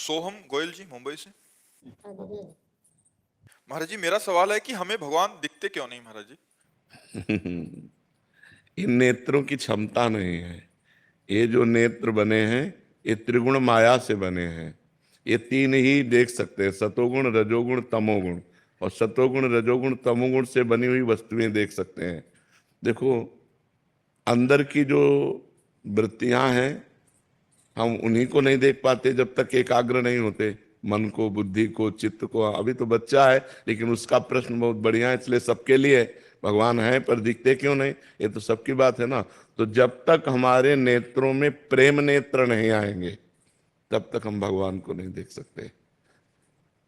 सोहम गोयल जी मुंबई से। महाराज जी, मेरा सवाल है कि हमें भगवान दिखते क्यों नहीं महाराज जी? इन नेत्रों की क्षमता नहीं है। ये जो नेत्र बने हैं ये त्रिगुण माया से बने हैं। ये तीन ही देख सकते हैं, सतोगुण रजोगुण तमोगुण। और सतोगुण रजोगुण तमोगुण से बनी हुई वस्तुएं देख सकते हैं। देखो, अंदर की जो वृत्तियां हैं हम उन्हीं को नहीं देख पाते जब तक एकाग्र नहीं होते। मन को, बुद्धि को, चित्त को। अभी तो बच्चा है लेकिन उसका प्रश्न बहुत बढ़िया है, इसलिए सबके लिए भगवान है पर दिखते क्यों नहीं, ये तो सबकी बात है ना। तो जब तक हमारे नेत्रों में प्रेम नेत्र नहीं आएंगे तब तक हम भगवान को नहीं देख सकते।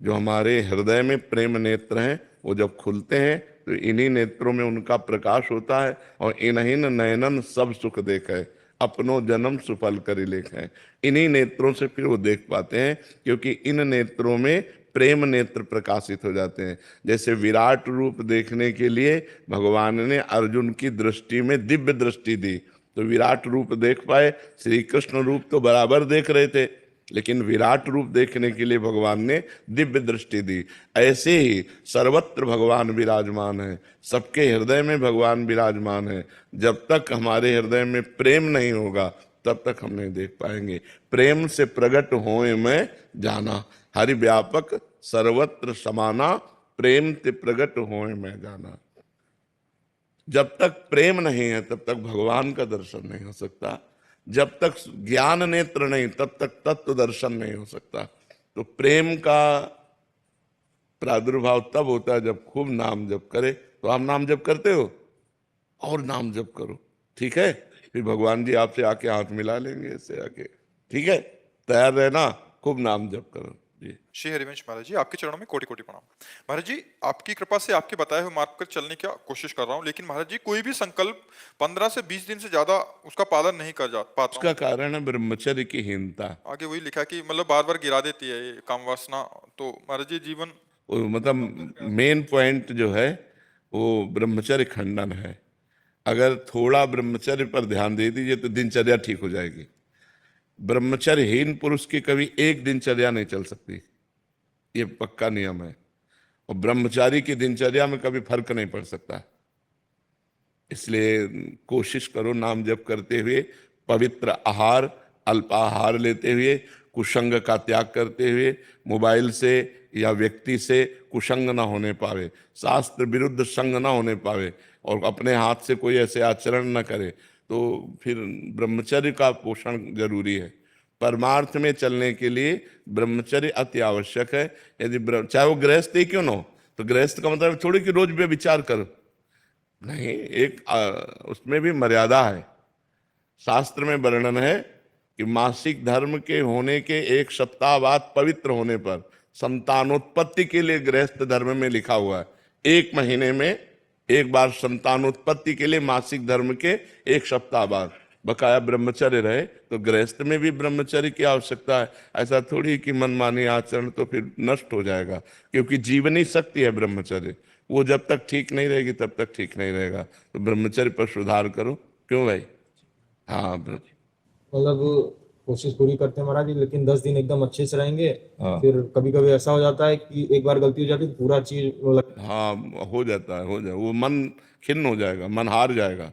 जो हमारे हृदय में प्रेम नेत्र हैं वो जब खुलते हैं तो इन्हीं नेत्रों में उनका प्रकाश होता है। और इन्हीं नयनन सब सुख देखे, अपनों जन्म सुफल करी लेखे। इन्हीं नेत्रों से फिर वो देख पाते हैं, क्योंकि इन नेत्रों में प्रेम नेत्र प्रकाशित हो जाते हैं। जैसे विराट रूप देखने के लिए भगवान ने अर्जुन की दृष्टि में दिव्य दृष्टि दी तो विराट रूप देख पाए। श्री कृष्ण रूप तो बराबर देख रहे थे लेकिन विराट रूप देखने के लिए भगवान ने दिव्य दृष्टि दी। ऐसे ही सर्वत्र भगवान विराजमान है, सबके हृदय में भगवान विराजमान है। जब तक हमारे हृदय में प्रेम नहीं होगा तब तक हम नहीं देख पाएंगे। प्रेम से प्रकट होए मैं जाना, हरि व्यापक सर्वत्र समाना, प्रेम ते प्रकट होए मैं जाना। जब तक प्रेम नहीं है तब तक भगवान का दर्शन नहीं हो सकता। जब तक ज्ञान नेत्र नहीं तब तक तत्व दर्शन नहीं हो सकता। तो प्रेम का प्रादुर्भाव तब होता है जब खूब नाम जप करे। तो आप नाम जप करते हो और नाम जप करो, ठीक है? फिर भगवान जी आपसे आके हाथ मिला लेंगे ऐसे आके, ठीक है? तैयार रहना, खूब नाम जप करो जी। श्री हरिवंश महाराज जी, आपके चरणों में कोटि कोटि प्रणाम। महाराज जी, आपकी कृपा से आपके बताए हुए मार्ग पर चलने की कोशिश कर रहा हूँ, लेकिन महाराज जी कोई भी संकल्प 15 से 20 दिन से ज्यादा उसका पालन नहीं कर जा पाता उसका हूँ। कारण है ब्रह्मचर्य की हीनता। आगे वही लिखा कि मतलब बार बार गिरा देती है ये काम वासना। तो महाराज जी जीवन मतलब मेन पॉइंट जो है वो ब्रह्मचर्य खंडन है। अगर थोड़ा ब्रह्मचर्य पर ध्यान दे दीजिए तो दिनचर्या ठीक हो जाएगी। ब्रह्मचर्यहीन पुरुष की कभी एक दिनचर्या नहीं चल सकती, ये पक्का नियम है। और ब्रह्मचारी की दिनचर्या में कभी फर्क नहीं पड़ सकता। इसलिए कोशिश करो नाम जप करते हुए, पवित्र आहार अल्पाहार लेते हुए, कुसंग का त्याग करते हुए, मोबाइल से या व्यक्ति से कुसंग ना होने पावे, शास्त्र विरुद्ध संग ना होने पावे, और अपने हाथ से कोई ऐसे आचरण न करे। तो फिर ब्रह्मचर्य का पोषण जरूरी है। परमार्थ में चलने के लिए ब्रह्मचर्य अति आवश्यक है। यदि चाहे वो गृहस्थ ही क्यों ना हो, तो गृहस्थ का मतलब थोड़ी कि रोज विचार करो, नहीं, एक उसमें भी मर्यादा है। शास्त्र में वर्णन है कि मासिक धर्म के होने के एक सप्ताह बाद पवित्र होने पर संतानोत्पत्ति के लिए गृहस्थ धर्म में लिखा हुआ है, एक महीने में एक बार संतानोत्पत्ति के लिए मासिक धर्म के एक सप्ताह बाद बकाया ब्रह्मचर्य रहे। तो गृहस्थ में भी ब्रह्मचर्य की आवश्यकता है। ऐसा थोड़ी कि मनमानी आचरण तो फिर नष्ट हो जाएगा, क्योंकि जीवनी शक्ति है ब्रह्मचर्य। वो जब तक ठीक नहीं रहेगी तब तक ठीक नहीं रहेगा। तो ब्रह्मचर्य पर सुधार करो, क्यों भाई? हाँ मतलब कोशिश पूरी करते हैं महाराज जी, लेकिन 10 दिन एकदम अच्छे से रहेंगे। हाँ फिर कभी कभी ऐसा हो जाता है कि एक बार गलती हो जाती है पूरा चीज हाँ, हो जाता है, हो जाए वो मन खिन्न हो जाएगा, मन हार जाएगा,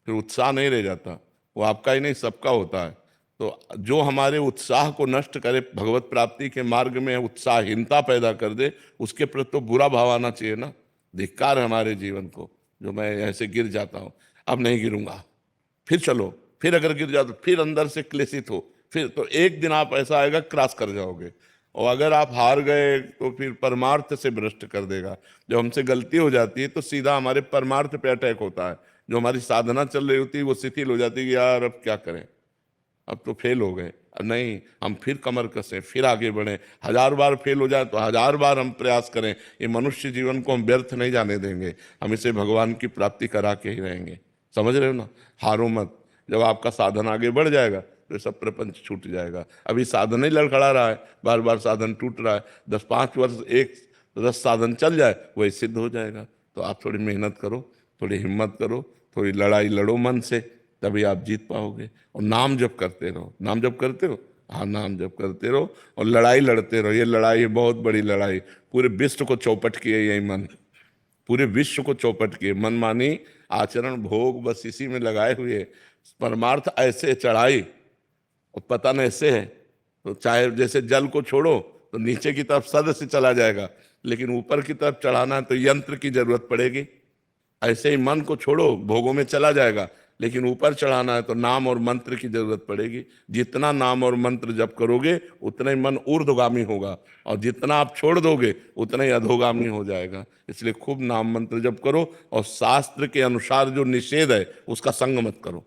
फिर उत्साह नहीं रह जाता। वो आपका ही नहीं सबका होता है। तो जो हमारे उत्साह को नष्ट करे, भगवत प्राप्ति के मार्ग में उत्साहहीनता पैदा कर दे, उसके प्रति तो बुरा भाव आना चाहिए ना। धिक्कार है हमारे जीवन को, जो मैं ऐसे गिर जाता हूँ, अब नहीं गिरूंगा, फिर चलो, फिर अगर गिर जाओ तो फिर अंदर से क्लेशित हो, फिर तो एक दिन आप ऐसा आएगा क्रॉस कर जाओगे। और अगर आप हार गए तो फिर परमार्थ से भ्रष्ट कर देगा। जब हमसे गलती हो जाती है तो सीधा हमारे परमार्थ पे अटैक होता है। जो हमारी साधना चल रही होती है वो शिथिल हो जाती है कि यार अब क्या करें, अब तो फेल हो गए। अब नहीं, हम फिर कमर कसें, फिर आगे बढ़ें। 1000 बार फेल हो जाए तो 1000 बार हम प्रयास करें। ये मनुष्य जीवन को हम व्यर्थ नहीं जाने देंगे, हम इसे भगवान की प्राप्ति करा के ही रहेंगे। समझ रहे हो ना? हारो मत। जब आपका साधन आगे बढ़ जाएगा तो सब प्रपंच छूट जाएगा। अभी साधन ही लड़खड़ा रहा है, बार बार साधन टूट रहा है। 10-5 वर्ष एक रस साधन चल जाए वही सिद्ध हो जाएगा। तो आप थोड़ी मेहनत करो, थोड़ी हिम्मत करो, थोड़ी लड़ाई लड़ो मन से, तभी आप जीत पाओगे। और नाम जप करते रहो। नाम जप करते हो? हाँ, नाम जप करते रहो और लड़ाई लड़ते रहो। ये लड़ाई है बहुत बड़ी लड़ाई, पूरे विश्व को चौपट किए यही मन, पूरे विश्व को चौपट किए। मनमानी आचरण भोग बस इसी में लगाए हुए। परमार्थ ऐसे चढ़ाई और पतन ऐसे है। तो चाहे जैसे जल को छोड़ो तो नीचे की तरफ सद से चला जाएगा, लेकिन ऊपर की तरफ चढ़ाना है तो यंत्र की जरूरत पड़ेगी। ऐसे ही मन को छोड़ो भोगों में चला जाएगा, लेकिन ऊपर चढ़ाना है तो नाम और मंत्र की जरूरत पड़ेगी। जितना नाम और मंत्र जप करोगे उतना ही मन ऊर्ध्वगामी होगा, और जितना आप छोड़ दोगे उतना ही अधोगामी हो जाएगा। इसलिए खूब नाम मंत्र जप करो, और शास्त्र के अनुसार जो निषेध है उसका संग मत करो।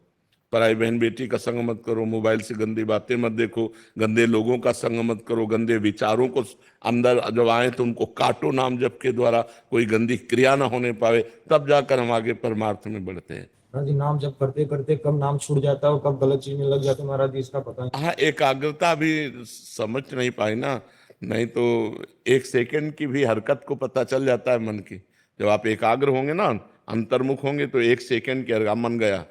पराई बहन बेटी का संग मत करो, मोबाइल से गंदी बातें मत देखो, गंदे लोगों का संग मत करो, गंदे विचारों को अंदर जब आए तो उनको काटो नाम जप के द्वारा, कोई गंदी क्रिया ना होने पावे, तब जाकर हम आगे परमार्थ में बढ़ते हैं। महाराज जी नाम जब करते करते कब नाम छूट जाता है और कब गलत चीज में लग जाते हैं महाराज जी, इसका पता नहीं। हाँ, एकाग्रता भी समझ नहीं पाई ना, नहीं तो 1 सेकंड की भी हरकत को पता चल जाता है मन की। जब आप एकाग्र होंगे ना, अंतर्मुख होंगे, तो 1 सेकंड के हरकत मन गया।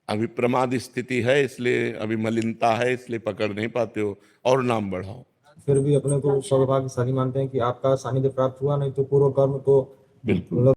अभी प्रमाद स्थिति है, इसलिए अभी मलिनता है, इसलिए पकड़ नहीं पाते हो, और नाम बढ़ाओ। फिर भी अपने को सौभाग्यशाली मानते हैं कि आपका सानिध्य प्राप्त हुआ, नहीं तो पूर्व कर्म को बिल्कुल। मतलब